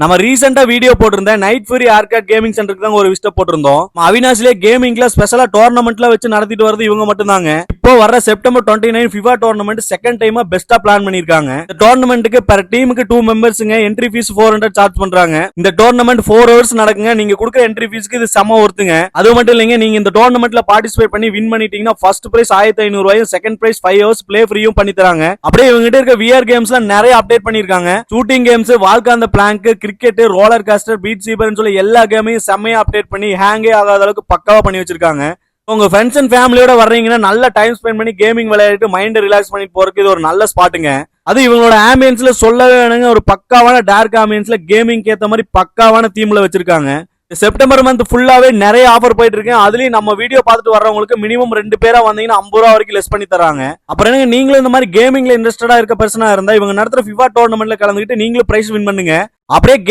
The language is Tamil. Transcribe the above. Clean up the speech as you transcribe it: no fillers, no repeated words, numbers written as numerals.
நம்ம ரீசெண்டா வீடியோ போட்டிருந்தேன் நைட் ஃபியூரி ஆர்கேட் கேமிங் சென்டருக்கு தான் ஒரு விசிட் போட்டிருந்தோம். அவினாஷ்லயே கேமிங்ல ஸ்பெஷலா டோர்னமெண்ட்ல வச்சு நடத்திட்டு வரது இவங்க மட்டும் தாங்க. இப்போ வர செப்டம்பர் 29 ஃபிஃபா டோர்னமெண்ட் செகண்ட் டைமா பெஸ்டா பிளான் பண்ணிருக்காங்க. இந்த டோர்னமெண்ட்டுக்கு பெர் டீமுக்கு 2 மெம்பர்ஸ்ங்க என்ட்ரி ஃபீஸ் 400 சார்ஜ் பண்றாங்க. இந்த டோர்னமெண்ட் 4 ஹவர்ஸ் நடக்குங்க. நீங்க கொடுக்குற என்ட்ரி ஃபீஸ்க்கு இது செம ஒர்த்துங்க. அது மட்டும் இல்லைங்க, நீங்க இந்த டோர்னமெண்ட்ல பார்ட்டிசிபேட் பண்ணி வின் பண்ணிட்டீங்கன்னா ஃபர்ஸ்ட் பிரைஸ் 1500 ரூபாயும் செகண்ட் பிரைஸ் 5 ஹவர்ஸ் பிளே ஃப்ரீயும் பண்ணி தராங்க. அப்படியே இவங்க கிட்ட இருக்க விஆர் கேம்ஸ்ல நிறைய அப்டேட் பண்ணிருக்காங்க. Shooting games, walk the plank, cricket, roller coaster, beat சீபர்னு சொல்லி எல்லா கேமையும் செம்மையா அப்டேட் பண்ணி ஹேங்கே ஆகாத அளவுக்கு பக்காவா பண்ணி வச்சிருக்காங்க. உங்க ஃப்ரெண்ட்ஸ் அண்ட் ஃபேமிலியோட வர்றீங்கன்னா நல்ல டைம் ஸ்பெண்ட் பண்ணி கேமிங் விளையாடிட்டு மைண்ட் ரிலாக்ஸ் பண்ணி போறதுக்கு இது ஒரு நல்ல ஸ்பாட்டுங்க. அது இவங்களோட ஆம்பியன்ஸ்ல சொல்லவே வேணுங்க, ஒரு பக்காவான டார்க் ஆம்பியன்ஸ்ல கேமிங் ஏத்த மாதிரி பக்காவான தீம்ல வச்சிருக்காங்க. செப்டம்பர் மந்த் ஃபுல்லாவே நிறைய ஆஃபர் போயிட்டு இருக்கு. அதுலயும் நம்ம வீடியோ பார்த்துட்டு வர்றவங்களுக்கு மினிமம் 2 பேரா வந்தீங்கன்னா 50 ரூபா வரைக்கும் லெஸ் பண்ணி தராங்க. அப்புறம் என்ன, நீங்களும் இந்த மாதிரி கேமிங்ல இன்ட்ரெஸ்டடா இருக்க பர்சனா இருந்தா இவங்க நடத்துற ஃபிஃபா டோர்னமெண்ட்ல கலந்துக்கிட்டு நீங்களும் பிரைஸ் வின் பண்ணுங்க. அப்படியே